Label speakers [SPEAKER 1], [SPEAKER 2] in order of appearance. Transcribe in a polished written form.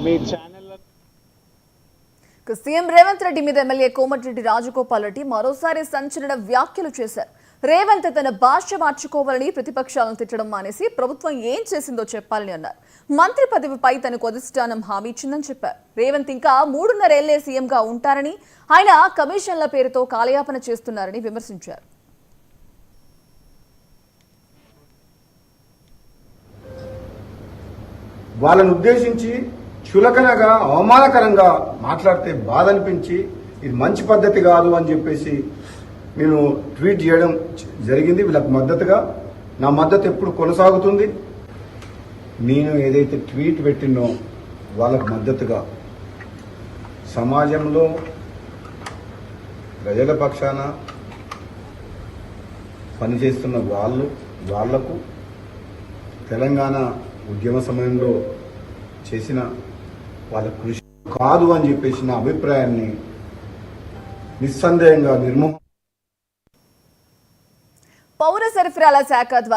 [SPEAKER 1] మీ channel
[SPEAKER 2] CM Revanth Reddy మీద MLA Komatireddy Rajagopal Reddy మరోసారి సంచలన వ్యాఖ్యలు చేశారు. రేవంత్ తన భాష మార్చుకోవాలని ప్రతిపక్షాలను తిట్టడం మానేసి ప్రభుత్వం ఏం చేసిందో చెప్పాలని అన్నారు. మంత్రి పదవిపై తనకు అధిష్టానం హామీ ఇచ్చిందని చెప్పారు. రేవంత్ ఇంకా 3.5 ఏళ్లే సీఎంగా ఉంటారని, ఆయన కమిషన్ల పేరుతో కాలయాపన చేస్తున్నారని విమర్శించారు.
[SPEAKER 3] వాళ్ళను ఉద్దేశించి చులకనగా అవమానకరంగా మాట్లాడితే బాధ అనిపించి ఇది మంచి పద్ధతి కాదు అని చెప్పేసి నేను ట్వీట్ చేయడం జరిగింది. వీళ్ళకు మద్దతుగా నా మద్దతు ఎప్పుడు కొనసాగుతుంది. నేను ఏదైతే ట్వీట్ పెట్టినో వాళ్ళకు మద్దతుగా సమాజంలో ప్రజల పక్షాన పనిచేస్తున్న వాళ్లకు తెలంగాణ ఉద్యమ సమయంలో చేసిన వాళ్ళ కృషి కాదు అని చెప్పేసి నా అభిప్రాయాన్ని నిస్సందేహంగా
[SPEAKER 2] పౌర సరఫరాల శాఖ ద్వారా